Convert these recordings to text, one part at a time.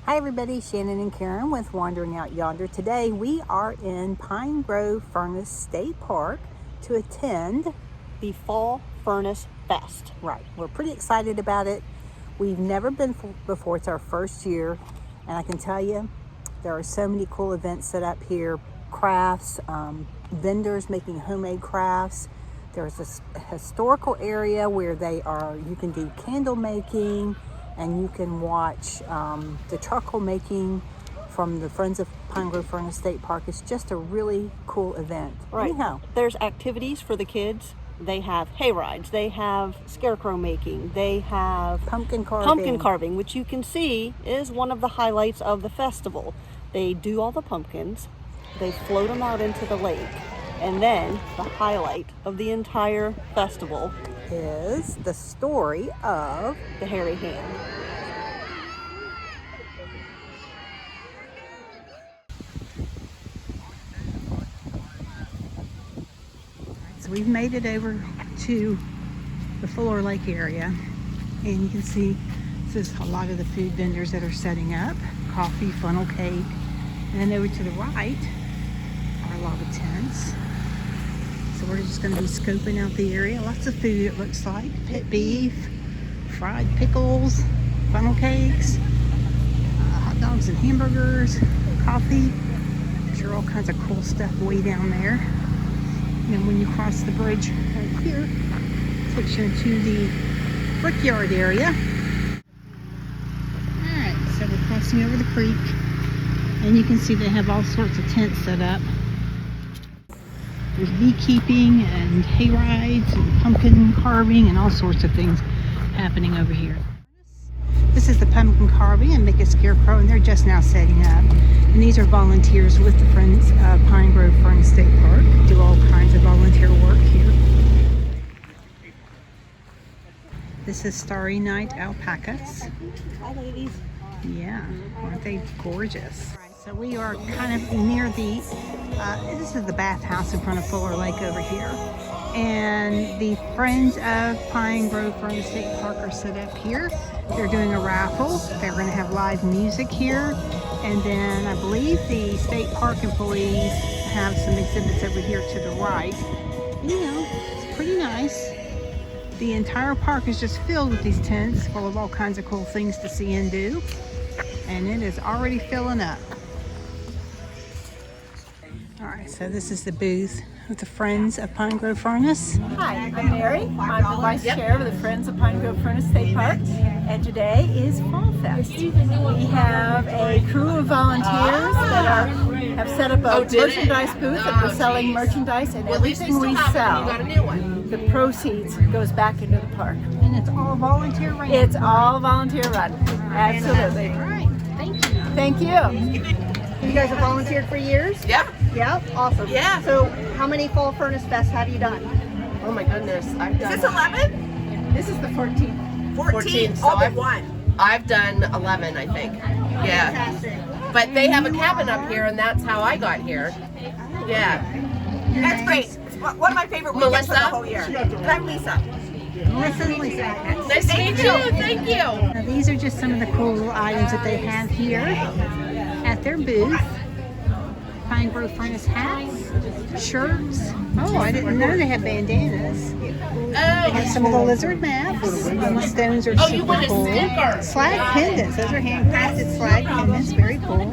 Hi everybody, Shannon and Karen with Wandering Out Yonder. Today we are in Pine Grove Furnace State Park to attend the Fall Furnace Fest. Right, we're pretty excited about it. We've never been before, it's our first year, and I can tell you there are so many cool events set up here. Crafts, vendors making homemade crafts. There's a historical area where you can do candle making, and you can watch the charcoal making from the Friends of Pine Grove Furnace State Park. It's just a really cool event. Right. Anyhow, there's activities for the kids. They have hayrides, they have scarecrow making, they have pumpkin carving, which you can see is one of the highlights of the festival. They do all the pumpkins, they float them out into the lake, and then the highlight of the entire festival is the story of the hairy hand. So we've made it over to the Fuller Lake area, and you can see this is a lot of the food vendors that are setting up, coffee, funnel cake, and then over to the right are a lot of tents. So we're just going to be scoping out the area. Lots of food, it looks like. Pit beef, fried pickles, funnel cakes, hot dogs and hamburgers, coffee. I'm sure all kinds of cool stuff way down there. And then when you cross the bridge right here, it takes you into the brickyard area. Alright, so we're crossing over the creek, and you can see they have all sorts of tents set up. There's beekeeping and hayrides and pumpkin carving and all sorts of things happening over here. This is the pumpkin carving and make a scarecrow, and they're just now setting up. And these are volunteers with the Friends of Pine Grove Furnace State Park. Do all kinds of volunteer work here. This is Starry Night alpacas. Hi ladies. Yeah, aren't they gorgeous? So we are kind of near the, this is the bathhouse in front of Fuller Lake over here. And the Friends of Pine Grove Furnace State Park are set up here. They're doing a raffle. They're going to have live music here. And then I believe the state park employees have some exhibits over here to the right. You know, it's pretty nice. The entire park is just filled with these tents full of all kinds of cool things to see and do. And it is already filling up. Alright, so this is the booth with the Friends of Pine Grove Furnace. Hi, I'm Mary. I'm the Vice Chair of the Friends of Pine Grove Furnace State Park, and today is Fall Fest. We have a crew of volunteers that have set up a merchandise booth that we're selling merchandise, and everything we sell, the proceeds goes back into the park. And it's all volunteer run? It's all volunteer run. Absolutely. Alright, thank you. Thank you. You guys have volunteered for years? Yeah. Yeah? Awesome. Yeah. So how many Fall Furnace Fests have you done? Oh my goodness. I've done. Is this 11? This is the 14th. 14. So I've done 11, I think. Yeah. Fantastic. But they have a cabin up here, and that's how I got here. Yeah. That's great. It's one of my favorite weekends for the whole year. And I'm Lisa. Nice to meet you. Nice to meet you. Thank you. Now, these are just some of the cool little items that they have here at their booth. Pine Grove Furnace hats, shirts. Oh, I didn't know they have bandanas. They have some of the lizard maps. The stones are Oh, you super want a cool. sticker? Slag pendants. Those are handcrafted slag pendants. Very cool.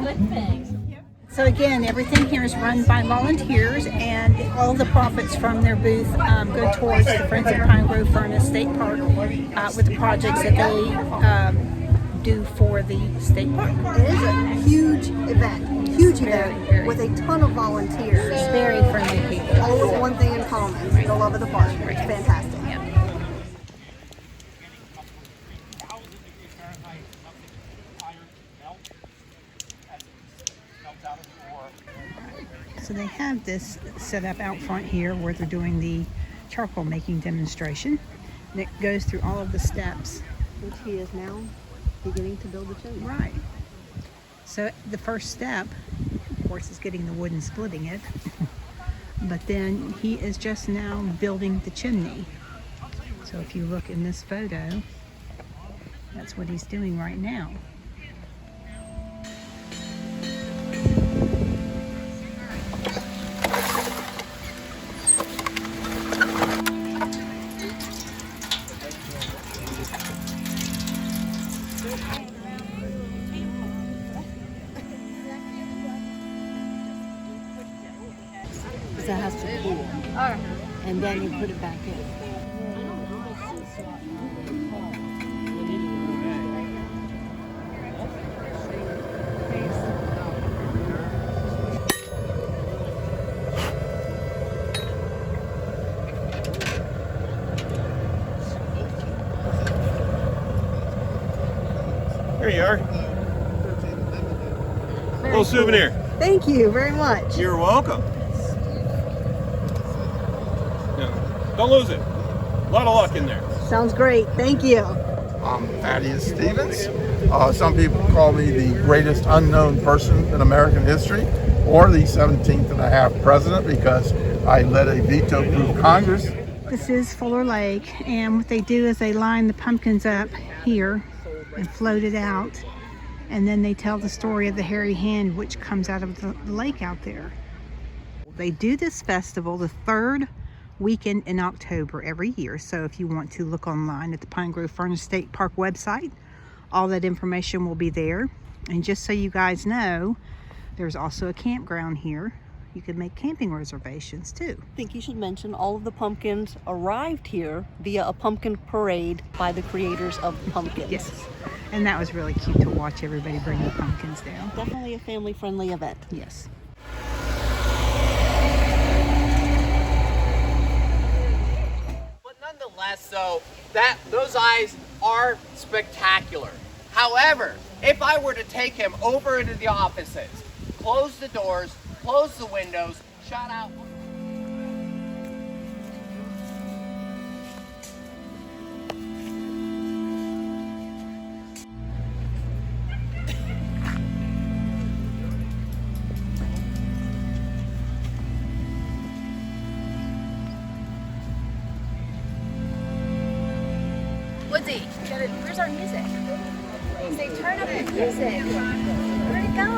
So again, everything here is run by volunteers, and all the profits from their booth go towards the Friends of Pine Grove Furnace State Park with the projects that they do for the state park. It is a huge event Very. with a ton of volunteers. Very friendly people. All with one thing in common, the love of the park. It's fantastic. So they have this set up out front here where they're doing the charcoal making demonstration. And it goes through all of the steps. Which he is now beginning to build the chimney. Right. So the first step, of course, is getting the wood and splitting it. But then he is just now building the chimney. So if you look in this photo, that's what he's doing right now. Because it has to cool. And then you put it back in. There you are. Little souvenir. Thank you very much. You're welcome. No, don't lose it. A lot of luck in there. Sounds great. Thank you. I'm Thaddeus Stevens. Some people call me the greatest unknown person in American history, or the 17th and a half president, because I led a veto-proof Congress. This is Fuller Lake, and what they do is they line the pumpkins up here and float it out, and then they tell the story of the hairy hand which comes out of the lake out there. They do this festival the third weekend in October every year, so if you want to look online at the Pine Grove Furnace State Park website, all that information will be there. And just so you guys know, there's also a campground here. You can make camping reservations too. I think you should mention all of the pumpkins arrived here via a pumpkin parade by the creators of the pumpkins. Yes, and that was really cute to watch everybody bring the pumpkins down. Definitely a family-friendly event. Yes. But nonetheless, though, those eyes are spectacular. However, if I were to take him over into the offices, close the doors, close the windows, shut out. Woodsy, where's our music? Say, turn up the music. Where'd it go?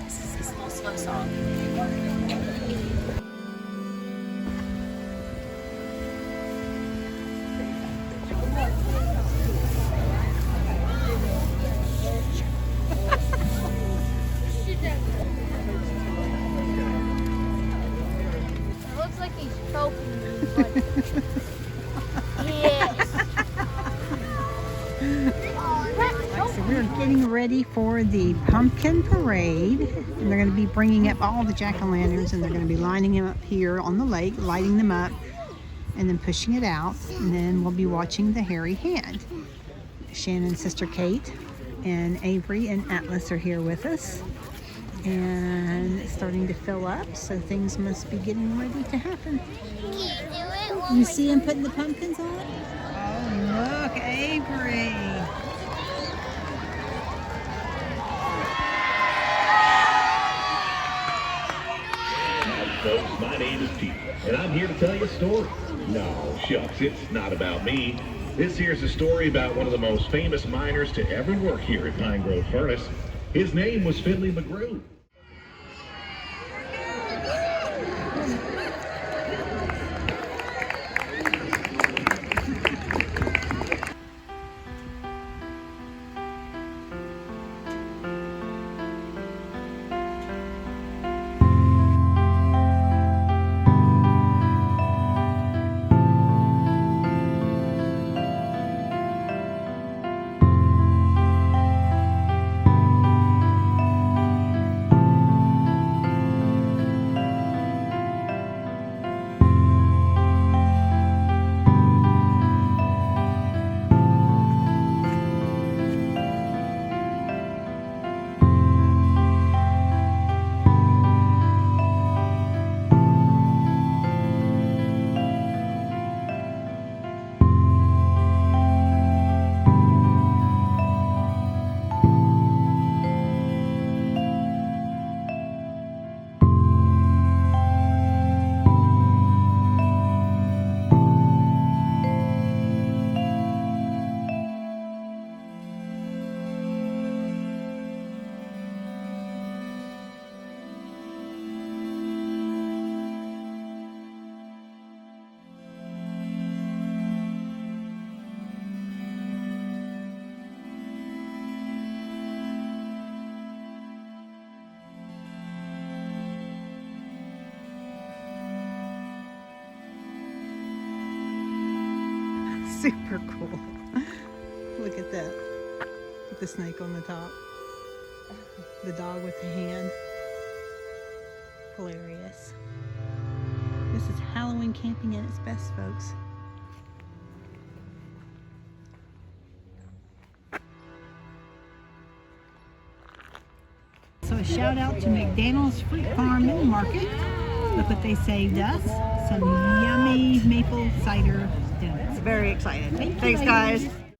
This is this little slow song. It looks like he's choking. Yes. So we're getting ready for the pumpkin parade, and they're going to be bringing up all the jack-o'-lanterns, and they're going to be lining them up here on the lake, lighting them up, and then pushing it out, and then we'll be watching the hairy hand. Shannon's sister Kate and Avery and Atlas are here with us, and it's starting to fill up, so things must be getting ready to happen. You see him putting the pumpkins on? Oh, look, Avery. Folks, my name is Pete, and I'm here to tell you a story. No, shucks, it's not about me. This here's a story about one of the most famous miners to ever work here at Pine Grove Furnace. His name was Finley McGrew. super cool. Look at that. With the snake on the top. The dog with the hand. Hilarious. This is Halloween camping at its best, folks. So a shout out to McDaniel's Fruit Farm and Market. Look what they saved us. Some yummy maple cider donuts. Very excited. Thank you, Thanks, ladies. guys.